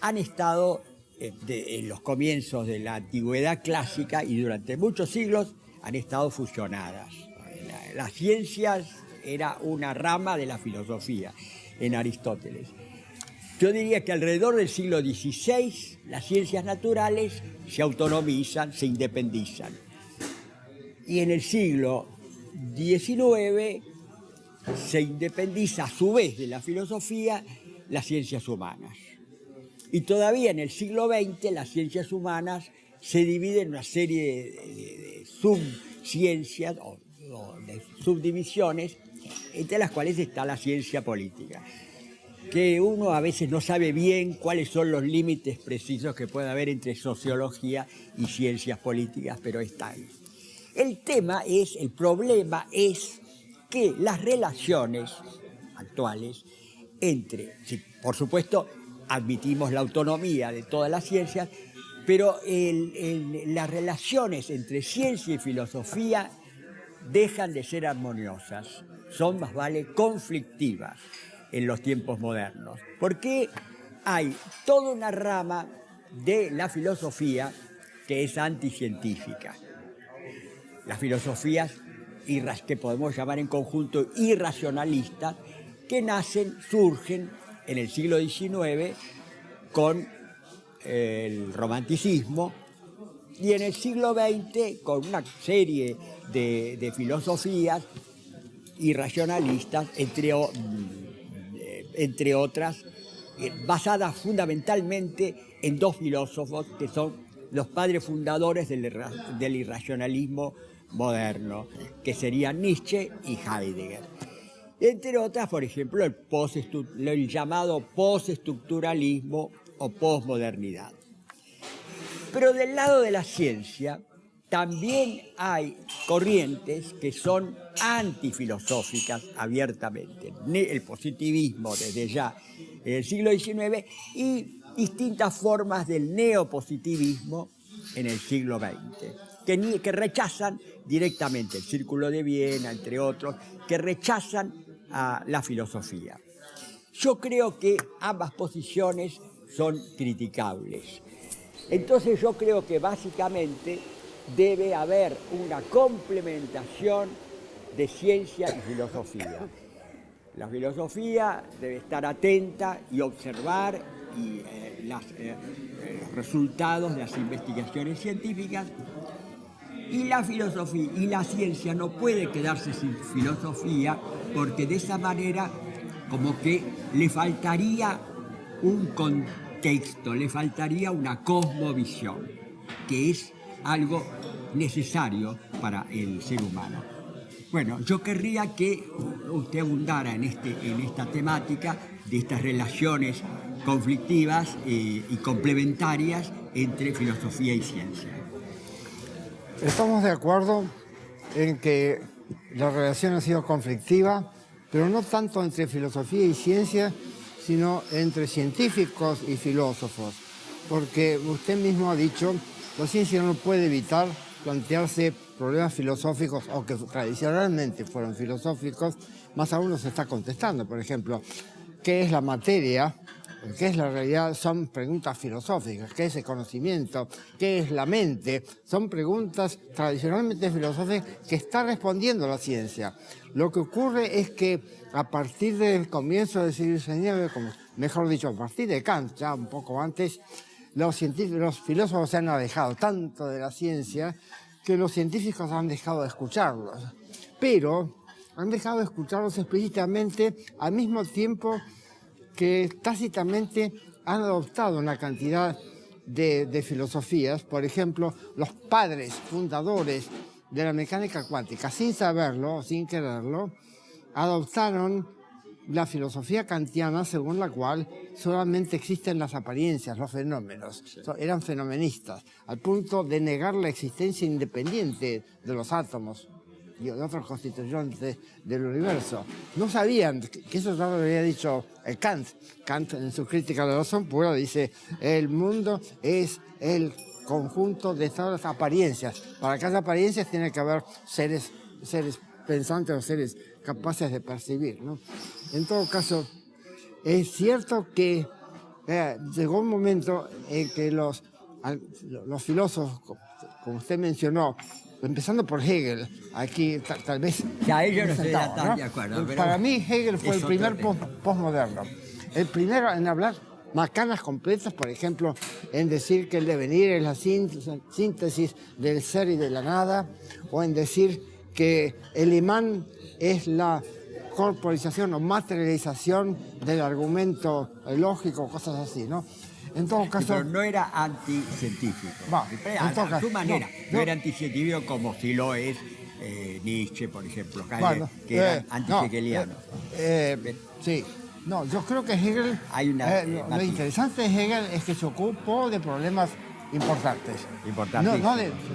han estado en los comienzos de la antigüedad clásica y durante muchos siglos han estado fusionadas. Las ciencias era una rama de la filosofía en Aristóteles. Yo diría que alrededor del siglo XVI las ciencias naturales se autonomizan, se independizan. Y en el siglo XIX se independiza a su vez de la filosofía las ciencias humanas. Y todavía en el siglo XX las ciencias humanas se dividen en una serie de subciencias o de subdivisiones, entre las cuales está la ciencia política, que uno a veces no sabe bien cuáles son los límites precisos que puede haber entre sociología y ciencias políticas, pero está ahí. El problema es que las relaciones actuales entre, sí, por supuesto, admitimos la autonomía de todas las ciencias, pero las relaciones entre ciencia y filosofía dejan de ser armoniosas, son más vale conflictivas en los tiempos modernos, porque hay toda una rama de la filosofía que es anticientífica. Las filosofías que podemos llamar en conjunto irracionalistas, que surgen en el siglo XIX con el romanticismo y en el siglo XX con una serie de filosofías irracionalistas, entre otras, basadas fundamentalmente en dos filósofos que son los padres fundadores del irracionalismo moderno, que serían Nietzsche y Heidegger. Entre otras, por ejemplo, el llamado postestructuralismo o posmodernidad. Pero del lado de la ciencia también hay corrientes que son antifilosóficas abiertamente. El positivismo desde ya en el siglo XIX y distintas formas del neopositivismo en el siglo XX, que rechazan directamente el Círculo de Viena, entre otros, que rechazan a la filosofía. Yo creo que ambas posiciones son criticables. Entonces yo creo que básicamente debe haber una complementación de ciencia y filosofía. La filosofía debe estar atenta y observar los resultados de las investigaciones científicas, y la filosofía y la ciencia no puede quedarse sin filosofía, porque de esa manera como que le faltaría un contexto, le faltaría una cosmovisión, que es algo necesario para el ser humano. Bueno, yo querría que usted abundara en esta temática de estas relaciones conflictivas y complementarias entre filosofía y ciencia. Estamos de acuerdo en que la relación ha sido conflictiva, pero no tanto entre filosofía y ciencia, sino entre científicos y filósofos, porque usted mismo ha dicho, la ciencia no puede evitar plantearse problemas filosóficos o que tradicionalmente fueron filosóficos, más aún los está contestando. Por ejemplo, ¿qué es la materia? ¿Qué es la realidad? Son preguntas filosóficas. ¿Qué es el conocimiento? ¿Qué es la mente? Son preguntas tradicionalmente filosóficas que está respondiendo la ciencia. Lo que ocurre es que a partir del comienzo del siglo XIX, mejor dicho, a partir de Kant, ya un poco antes, los filósofos se han alejado tanto de la ciencia que los científicos han dejado de escucharlos. Pero han dejado de escucharlos explícitamente al mismo tiempo que tácitamente han adoptado una cantidad de filosofías. Por ejemplo, los padres fundadores de la mecánica cuántica, sin saberlo, sin quererlo, adoptaron la filosofía kantiana, según la cual solamente existen las apariencias, los fenómenos. Eran fenomenistas, al punto de negar la existencia independiente de los átomos y de otros constituyentes del universo. No sabían, que eso ya lo había dicho Kant. Kant, en su crítica de la razón pura, dice: el mundo es el conjunto de todas las apariencias. Para que haya apariencias tiene que haber seres pensantes o seres capaces de percibir, ¿no? En todo caso, es cierto que llegó un momento en que los filósofos, como usted mencionó, empezando por Hegel, aquí tal vez... Ya ellos no estoy sentado, tan ¿no? de acuerdo. Pero Para mí Hegel fue es el primer otro tema. postmoderno. El primero en hablar macanas completas, por ejemplo, en decir que el devenir es la síntesis del ser y de la nada, o en decir que el imán es la corporización o materialización del argumento lógico, cosas así, ¿no? En todo caso... Pero no era anticientífico. Va, A en todo caso, su manera. no. No era anticientífico como si lo es Nietzsche, por ejemplo, Bueno, que eran antihegelianos. Sí. No, yo creo que Hegel... Hay una, lo interesante de Hegel es que se ocupó de problemas importantes.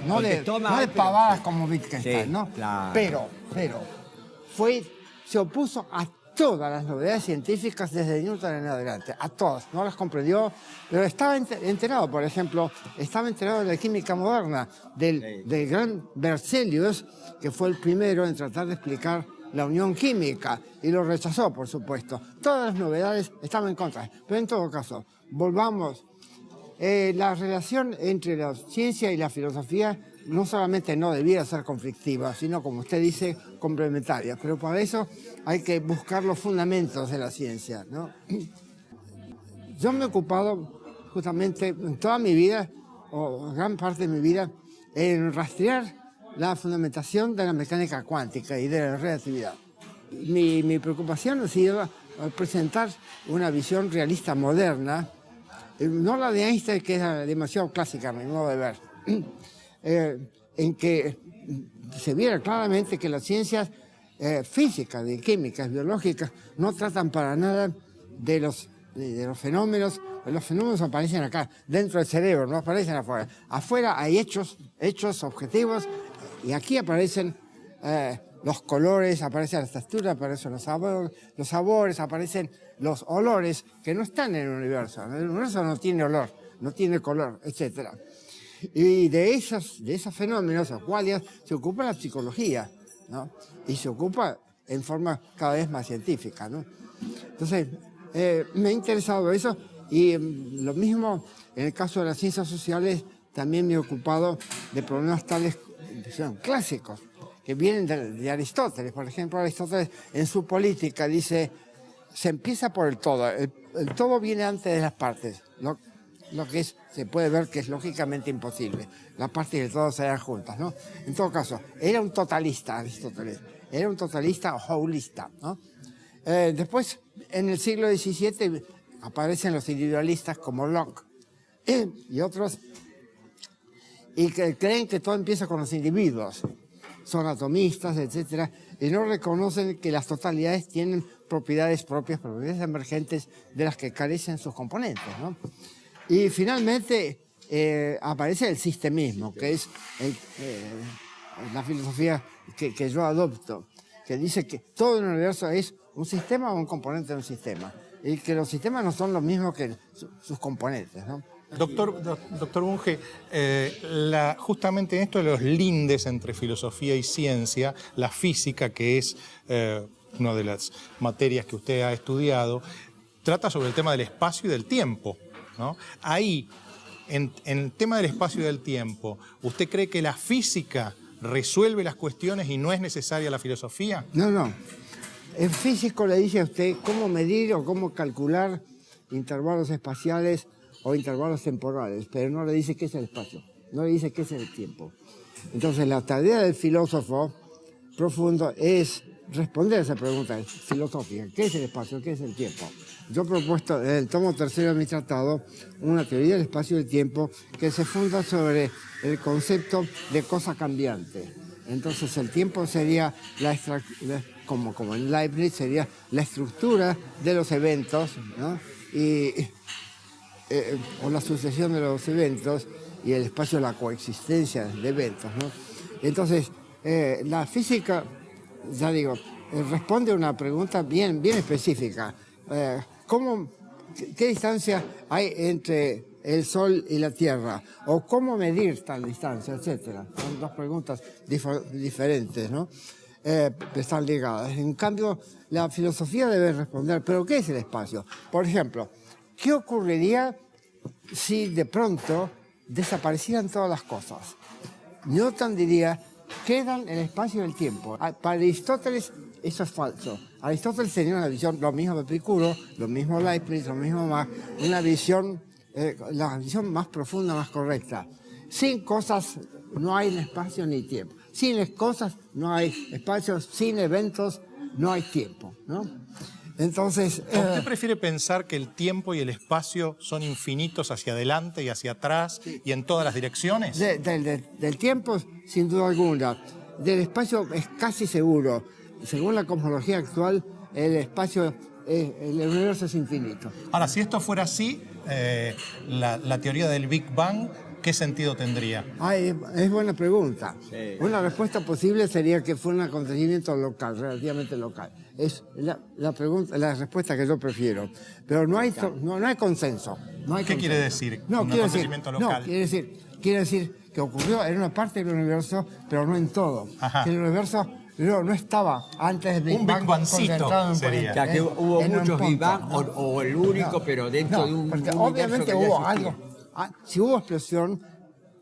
No de pavadas como Wittgenstein, sí, ¿no? Claro. Pero se opuso a todas las novedades científicas desde Newton en adelante, a todas, no las comprendió, pero estaba enterado, por ejemplo, estaba enterado de la química moderna, del gran Berzelius, que fue el primero en tratar de explicar la unión química, y lo rechazó, por supuesto. Todas las novedades estaban en contra, pero en todo caso, volvamos. La relación entre la ciencia y la filosofía no solamente no debiera ser conflictiva, sino, como usted dice, complementaria. Pero para eso hay que buscar los fundamentos de la ciencia, ¿no? Yo me he ocupado justamente en toda mi vida, o gran parte de mi vida, en rastrear la fundamentación de la mecánica cuántica y de la relatividad. Mi preocupación ha sido presentar una visión realista moderna, no la de Einstein, que es demasiado clásica a mi modo de ver, en que se viera claramente que las ciencias físicas, de químicas, biológicas, no tratan para nada de los fenómenos. Los fenómenos aparecen acá, dentro del cerebro, no aparecen afuera. Afuera hay hechos objetivos, y aquí aparecen los colores, aparece la textura, aparecen los sabores, aparecen los olores que no están en el universo. El universo no tiene olor, no tiene color, etc. Y de esos fenómenos o cuales se ocupa la psicología, ¿no? Y se ocupa en forma cada vez más científica, ¿no? Entonces, me ha interesado eso, y lo mismo en el caso de las ciencias sociales, también me he ocupado de problemas tales que son clásicos, que vienen de Aristóteles. Por ejemplo, Aristóteles en su Política dice, se empieza por el todo. El todo viene antes de las partes, lo que se puede ver que es lógicamente imposible. Las partes y el todo se dan juntas, ¿no? En todo caso, era un totalista Aristóteles, era un totalista o holista, ¿no? Después, en el siglo XVII, aparecen los individualistas como Locke y otros, y que creen que todo empieza con los individuos. Son atomistas, etcétera, y no reconocen que las totalidades tienen propiedades propias, propiedades emergentes de las que carecen sus componentes, ¿no? Y finalmente aparece el sistemismo, que es la filosofía que yo adopto, que dice que todo el universo es un sistema o un componente de un sistema, y que los sistemas no son lo mismo que sus componentes, ¿no? Doctor Bunge, justamente en esto de los lindes entre filosofía y ciencia, la física, que es una de las materias que usted ha estudiado, trata sobre el tema del espacio y del tiempo, ¿no? Ahí, en el tema del espacio y del tiempo, ¿usted cree que la física resuelve las cuestiones y no es necesaria la filosofía? No. El físico le dice a usted cómo medir o cómo calcular intervalos espaciales o intervalos temporales, pero no le dice qué es el espacio, no le dice qué es el tiempo. Entonces, la tarea del filósofo profundo es responder a esa pregunta filosófica: ¿qué es el espacio? ¿Qué es el tiempo? Yo he propuesto en el tomo tercero de mi tratado una teoría del espacio y del tiempo que se funda sobre el concepto de cosa cambiante. Entonces, el tiempo sería como en Leibniz, sería la estructura de los eventos, ¿no? O la sucesión de los eventos, y el espacio la coexistencia de eventos, ¿no? Entonces, la física, ya digo, responde a una pregunta bien específica. ¿Qué distancia hay entre el Sol y la Tierra? ¿O cómo medir tal distancia, etcétera? Son dos preguntas diferentes, ¿no? Están ligadas. En cambio, la filosofía debe responder, ¿pero qué es el espacio? Por ejemplo, ¿qué ocurriría si de pronto desaparecieran todas las cosas? Newton diría, quedan el espacio y el tiempo. Para Aristóteles eso es falso. Aristóteles tenía una visión, lo mismo de Epicuro, lo mismo Leibniz, lo mismo más, una visión, la visión más profunda, más correcta. Sin cosas no hay espacio ni tiempo. Sin cosas no hay espacio, sin eventos no hay tiempo, ¿no? Entonces, ¿usted prefiere pensar que el tiempo y el espacio son infinitos hacia adelante y hacia atrás y en todas las direcciones? Del tiempo, sin duda alguna. Del espacio es casi seguro. Según la cosmología actual, el espacio, el universo es infinito. Ahora, si esto fuera así, la teoría del Big Bang, ¿qué sentido tendría? Es buena pregunta. Sí. Una respuesta posible sería que fue un acontecimiento local, relativamente local. Es la respuesta que yo prefiero. Pero no hay consenso. No hay ¿Qué consenso. quiere decir No, un acontecimiento local? No, quiere decir que ocurrió en una parte del universo, pero no en todo. Ajá. Que el universo no estaba antes del Big Un Bang Big Bangcito concentrado en sería. O sea, que hubo en un muchos Big punto, Bang ¿no? o el único, pero dentro de un porque universo obviamente que ya hubo existía. algo. Si hubo explosión,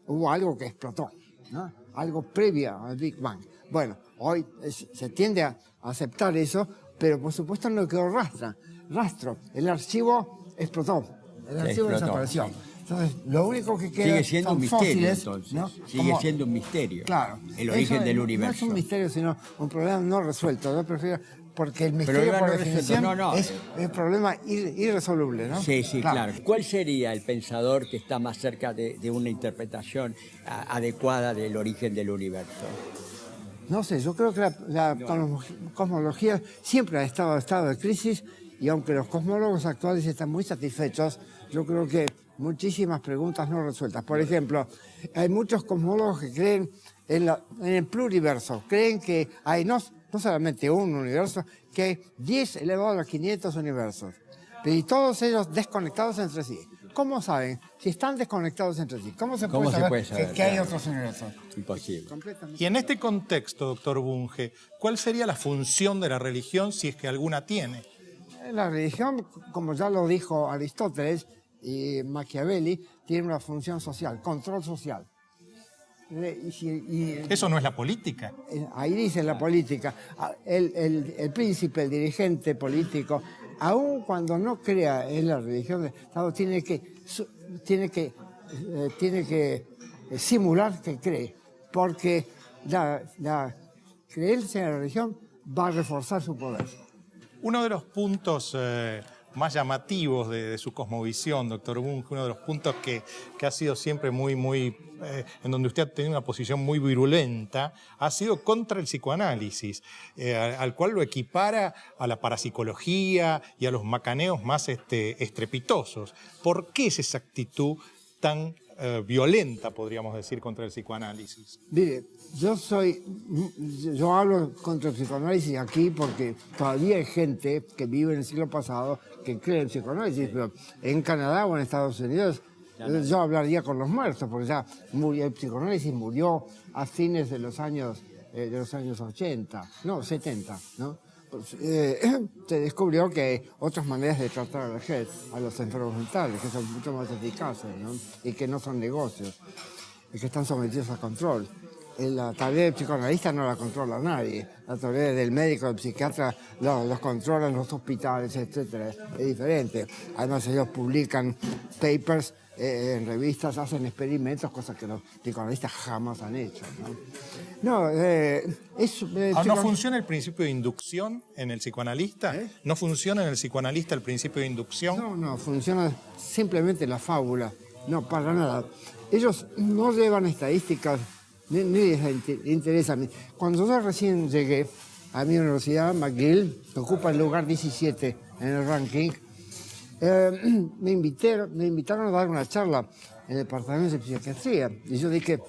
hubo algo que explotó, ¿no? Algo previo al Big Bang. Bueno, hoy se tiende a aceptar eso, pero por supuesto no quedó rastro. El archivo explotó, el archivo desapareció. Sí. Entonces, lo único que queda Sigue siendo son un misterio, fósiles, entonces. ¿no? Sigue siendo un misterio. Claro. El origen Eso del no universo. es un misterio, sino un problema no resuelto. Yo prefiero, porque el Pero misterio, no por resuelto, definición, no. es un problema irresoluble, ¿no? Sí, claro. ¿Cuál sería el pensador que está más cerca de una interpretación adecuada del origen del universo? No sé, yo creo que la cosmología siempre ha estado en estado de crisis, y aunque los cosmólogos actuales están muy satisfechos, yo creo que muchísimas preguntas no resueltas. Por ejemplo, hay muchos cosmólogos que creen en el pluriverso, creen que hay no solamente un universo, que hay 10 elevado a los 500 universos, y todos ellos desconectados entre sí. ¿Cómo saben? Si están desconectados entre sí, ¿cómo se puede saber que hay otros universos? Imposible. Y en este contexto, doctor Bunge, ¿cuál sería la función de la religión si es que alguna tiene? La religión, como ya lo dijo Aristóteles y Machiavelli, tiene una función social, control social. Eso no es la política. Ahí dice la política. El príncipe, el dirigente político, aun cuando no crea en la religión del Estado, tiene que simular que cree, porque la creencia en la religión va a reforzar su poder. Uno de los puntos más llamativos de su cosmovisión, doctor Bunge, uno de los puntos que ha sido siempre en donde usted ha tenido una posición muy virulenta, ha sido contra el psicoanálisis, al cual lo equipara a la parapsicología y a los macaneos más estrepitosos. ¿Por qué es esa actitud tan violenta, podríamos decir, contra el psicoanálisis? Mire, yo hablo contra el psicoanálisis aquí porque todavía hay gente que vive en el siglo pasado que cree en el psicoanálisis, pero en Canadá o en Estados Unidos yo hablaría con los muertos, porque ya el psicoanálisis murió a fines de los años 80, no, 70, ¿no? Se descubrió que hay otras maneras de tratar a los enfermos mentales, que son mucho más eficaces, ¿no? Y que no son negocios, y que están sometidos a control. La tarea del psicoanalista no la controla nadie, la tarea del médico, del psiquiatra, los controlan los hospitales, etc. Es diferente. Además ellos publican papers en revistas, hacen experimentos, cosas que los psicoanalistas jamás han hecho, ¿no? ¿No funciona el principio de inducción en el psicoanalista? ¿No funciona en el psicoanalista el principio de inducción? No, funciona simplemente la fábula, no, para nada. Ellos no llevan estadísticas, ni les interesa a mí. Cuando yo recién llegué a mi universidad, McGill, que ocupa el lugar 17 en el ranking, me invitaron a dar una charla en el departamento de psiquiatría. Y yo dije,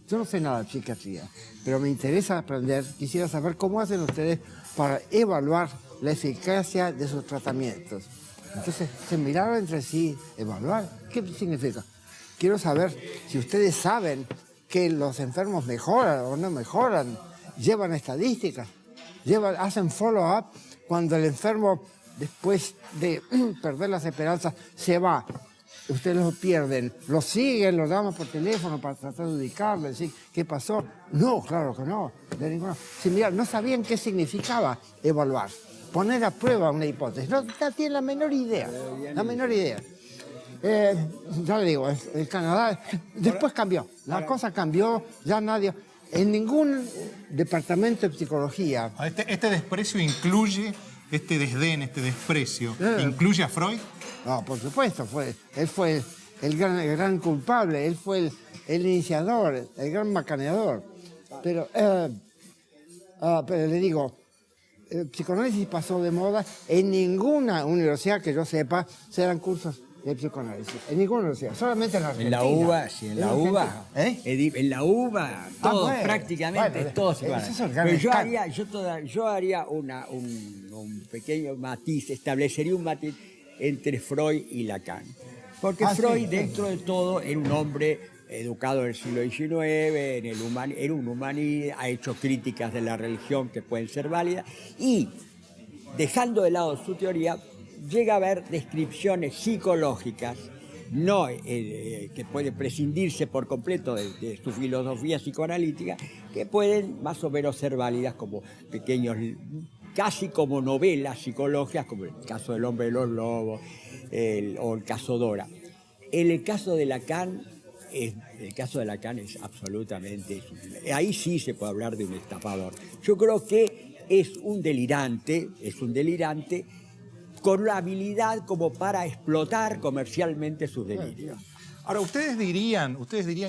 yo no sé nada de psiquiatría, pero me interesa aprender, quisiera saber cómo hacen ustedes para evaluar la eficacia de sus tratamientos. Entonces se miraron entre sí, evaluar, ¿qué significa? Quiero saber si ustedes saben que los enfermos mejoran o no mejoran, llevan estadísticas, hacen follow-up cuando el enfermo después de perder las esperanzas, se va. Ustedes lo pierden, lo siguen, lo llaman por teléfono para tratar de ubicarlo, decir, ¿qué pasó? No, claro que no, de ninguna. Sí, mira, no sabían qué significaba evaluar, poner a prueba una hipótesis, no tienen la menor idea, la menor idea. Ya le digo, el Canadá, después cambió, la cosa cambió, ya nadie, en ningún departamento de psicología. Este desprecio incluye, este desdén, este desprecio, ¿incluye a Freud? No, por supuesto, él fue el gran culpable, él fue el iniciador, el gran macaneador. Pero le digo, el psicoanálisis pasó de moda. En ninguna universidad que yo sepa se dan cursos de psicoanálisis. En ninguna universidad, solamente en Argentina. En la UBA, sí, en la UBA. En la UBA, todo, bueno, prácticamente, bueno, todo eso es el psicoanálisis. gran Pero yo haría un pequeño matiz, establecería un matiz entre Freud y Lacan. Porque Freud, dentro de todo, era un hombre educado en el siglo XIX, era un humanista, ha hecho críticas de la religión que pueden ser válidas, y dejando de lado su teoría, llega a haber descripciones psicológicas que pueden prescindirse por completo de su filosofía psicoanalítica, que pueden más o menos ser válidas como pequeños, casi como novelas psicológicas, como el caso del hombre de los lobos o el caso Dora. El caso de Lacan es absolutamente... Ahí sí se puede hablar de un estafador. Yo creo que es un delirante con la habilidad como para explotar comercialmente sus delirios. Ahora, ¿ustedes dirían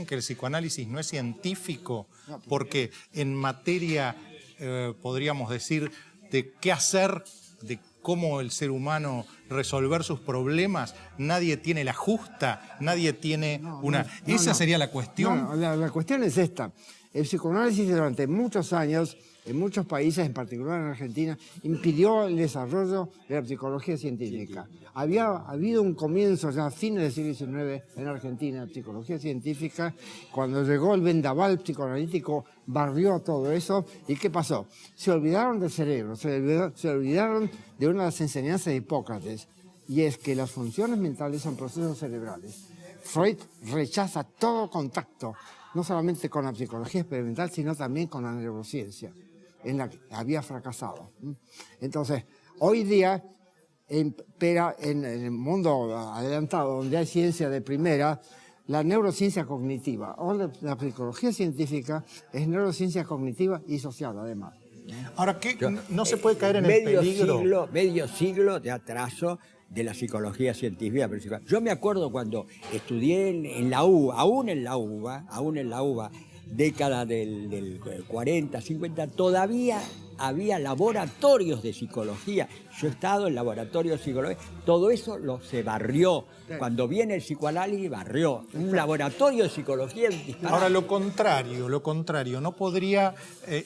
que el psicoanálisis no es científico? Porque en materia, podríamos decir, de qué hacer, de cómo el ser humano resolver sus problemas, nadie tiene la justa, nadie tiene una... ¿Esa sería la cuestión? No, la cuestión es esta. El psicoanálisis durante muchos años, en muchos países, en particular en Argentina, impidió el desarrollo de la psicología científica. Había habido un comienzo ya a fines del siglo XIX en Argentina, de psicología científica. Cuando llegó el vendaval psicoanalítico, barrió todo eso. ¿Y qué pasó? Se olvidaron del cerebro, se olvidaron de una de las enseñanzas de Hipócrates, y es que las funciones mentales son procesos cerebrales. Freud rechaza todo contacto, no solamente con la psicología experimental, sino también con la neurociencia, en la que había fracasado. Entonces, hoy día, en el mundo adelantado, donde hay ciencia de primera, la neurociencia cognitiva, o la psicología científica, es neurociencia cognitiva y social, además. Ahora, ¿no se puede caer en el peligro? Medio siglo de atraso de la psicología científica. Yo me acuerdo cuando estudié en la UBA, aún en la UBA, década del 40, 50, todavía había laboratorios de psicología. Yo he estado en laboratorios de psicología. Todo eso se barrió. Cuando viene el psicoanálisis, barrió. Un laboratorio de psicología disparado. Ahora, lo contrario, ¿no podría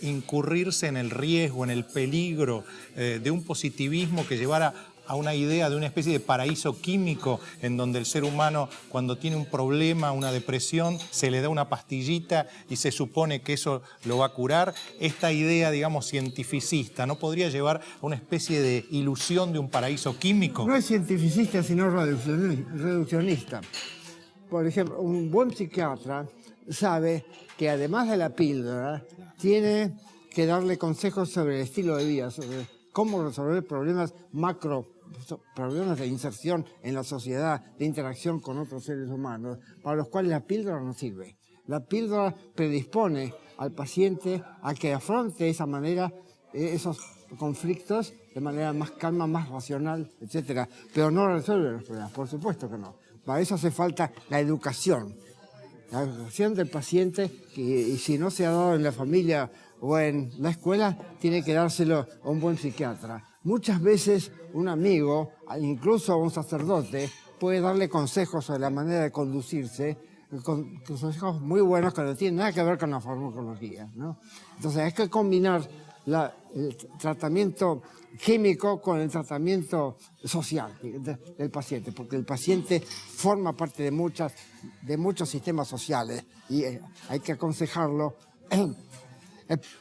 incurrirse en el riesgo, en el peligro de un positivismo que llevara a una idea de una especie de paraíso químico en donde el ser humano, cuando tiene un problema, una depresión, se le da una pastillita y se supone que eso lo va a curar? Esta idea, digamos, cientificista, ¿no podría llevar a una especie de ilusión de un paraíso químico? No es cientificista, sino reduccionista. Por ejemplo, un buen psiquiatra sabe que además de la píldora, tiene que darle consejos sobre el estilo de vida, sobre cómo resolver problemas problemas de inserción en la sociedad, de interacción con otros seres humanos, para los cuales la píldora no sirve. La píldora predispone al paciente a que afronte esa manera, esos conflictos de manera más calma, más racional, etc. Pero no resuelve los problemas, por supuesto que no. Para eso hace falta la educación del paciente, y si no se ha dado en la familia o en la escuela, tiene que dárselo a un buen psiquiatra. Muchas veces un amigo, incluso un sacerdote, puede darle consejos sobre la manera de conducirse, consejos muy buenos que no tienen nada que ver con la farmacología, ¿no? Entonces hay que combinar el tratamiento químico con el tratamiento social del paciente, porque el paciente forma parte de muchos sistemas sociales y hay que aconsejarlo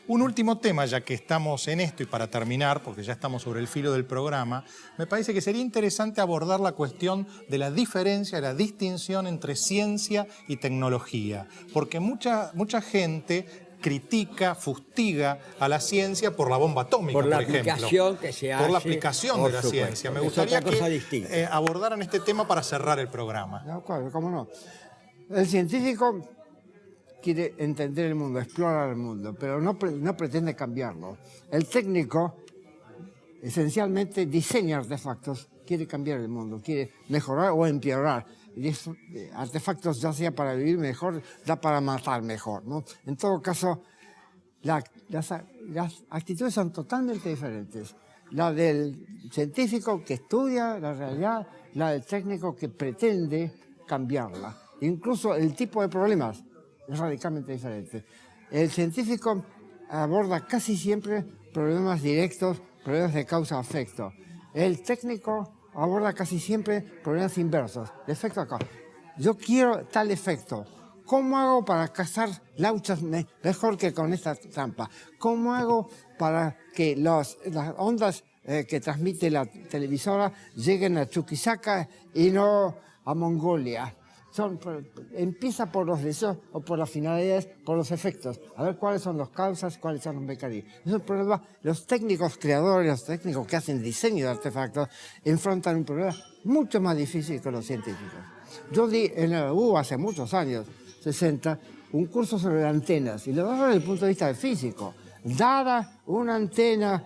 Un último tema, ya que estamos en esto y para terminar, porque ya estamos sobre el filo del programa, me parece que sería interesante abordar la cuestión de la diferencia, la distinción entre ciencia y tecnología, porque mucha gente critica, fustiga a la ciencia por la bomba atómica, por la ejemplo. aplicación que se hace. Por la aplicación de la supuesto. ciencia. Me Es gustaría otra cosa que distinta. abordaran este tema para cerrar el programa. De acuerdo, cómo no. El científico quiere entender el mundo, explorar el mundo, pero no pretende cambiarlo. El técnico, esencialmente, diseña artefactos, quiere cambiar el mundo, quiere mejorar o empeorar. Y artefactos ya sea para vivir mejor, ya para matar mejor, ¿no? En todo caso, las actitudes son totalmente diferentes. La del científico que estudia la realidad, la del técnico que pretende cambiarla. Incluso el tipo de problemas es radicalmente diferente. El científico aborda casi siempre problemas directos, problemas de causa-efecto. El técnico aborda casi siempre problemas inversos, de efecto acá. Yo quiero tal efecto. ¿Cómo hago para cazar lauchas mejor que con esta trampa? ¿Cómo hago para que las ondas que transmite la televisora lleguen a Chuquisaca y no a Mongolia? Empieza por los deseos o por las finalidades, por los efectos. A ver cuáles son las causas, cuáles son los mecanismos. Eso es un problema. Los técnicos creadores, los técnicos que hacen diseño de artefactos, enfrentan un problema mucho más difícil que los científicos. Yo di en la U hace muchos años, 60, un curso sobre antenas, y lo daba desde el punto de vista del físico. Dada una antena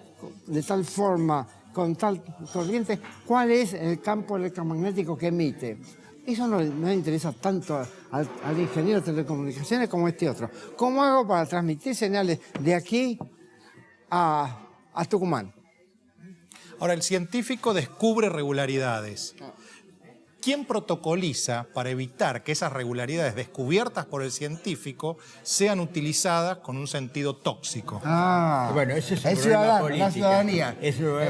de tal forma, con tal corriente, ¿cuál es el campo electromagnético que emite? Eso no le interesa tanto al ingeniero de telecomunicaciones como este otro. ¿Cómo hago para transmitir señales de aquí a Tucumán? Ahora, el científico descubre regularidades. ¿Quién protocoliza para evitar que esas regularidades descubiertas por el científico sean utilizadas con un sentido tóxico? Bueno, ese es el ciudadano, la ciudadanía.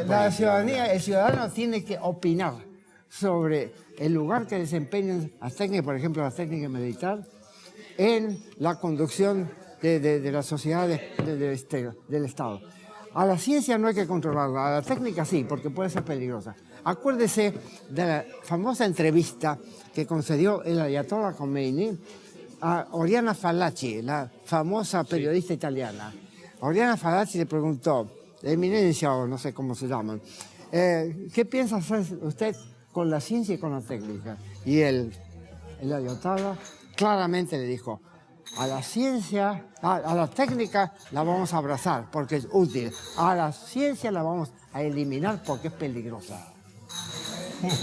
La ciudadanía, el ciudadano tiene que opinar sobre el lugar que desempeñan las técnicas, por ejemplo, las técnicas militar, en la conducción de la sociedad del Estado. A la ciencia no hay que controlarla, a la técnica sí, porque puede ser peligrosa. Acuérdese de la famosa entrevista que concedió el ayatollah Khomeini a Oriana Fallaci, la famosa periodista italiana. Oriana Fallaci le preguntó, eminencia o no sé cómo se llaman, ¿qué piensa hacer usted con la ciencia y con la técnica? Y el ayatollah claramente le dijo, a la ciencia, a la técnica la vamos a abrazar porque es útil, a la ciencia la vamos a eliminar porque es peligrosa.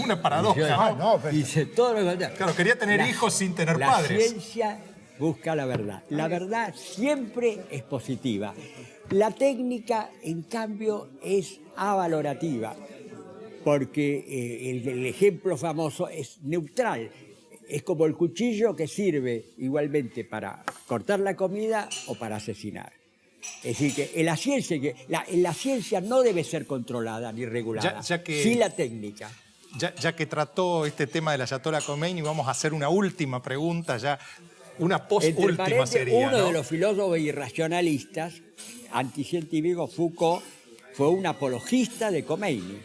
Una paradoja, ¿no? Dice todo lo contrario. Claro, quería tener hijos sin tener padres. La ciencia busca la verdad. La verdad siempre es positiva. La técnica, en cambio, es avalorativa, porque el ejemplo famoso es neutral. Es como el cuchillo que sirve igualmente para cortar la comida o para asesinar. Es decir, que en la ciencia no debe ser controlada ni regulada, sí la técnica. Ya que trató este tema del ayatollah Khomeini, vamos a hacer una última pregunta, ya una post-última sería, uno ¿no? de los filósofos irracionalistas anticientíficos, Foucault, fue un apologista de Khomeini.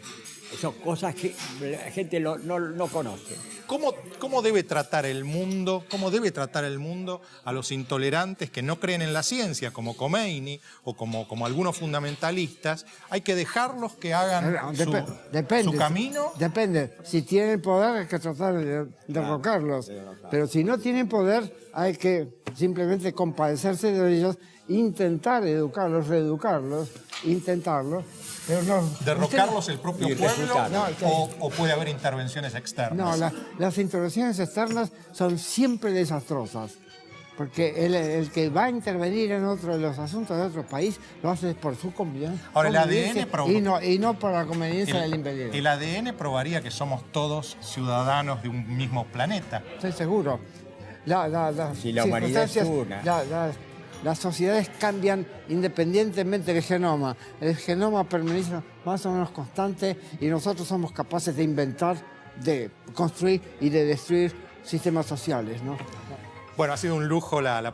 Son cosas que la gente no conoce. ¿Cómo debe tratar el mundo? ¿Cómo debe tratar el mundo a los intolerantes que no creen en la ciencia, como Khomeini o como algunos fundamentalistas? ¿Hay que dejarlos que hagan su camino? Depende. Si tienen poder hay que tratar de derrocarlos. Pero si no tienen poder hay que simplemente compadecerse de ellos, intentar educarlos, reeducarlos, intentarlo. Pero no, ¿derrocarlos el propio pueblo o puede haber intervenciones externas? No, las intervenciones externas son siempre desastrosas, porque el que va a intervenir en otro de los asuntos de otro país lo hace por su conveniencia. Ahora, el ADN y no por la conveniencia del imperial. El ADN probaría que somos todos ciudadanos de un mismo planeta. Estoy seguro. Si la humanidad es una. Las sociedades cambian independientemente del genoma. El genoma permanece más o menos constante y nosotros somos capaces de inventar, de construir y de destruir sistemas sociales, ¿no? Bueno, ha sido un lujo la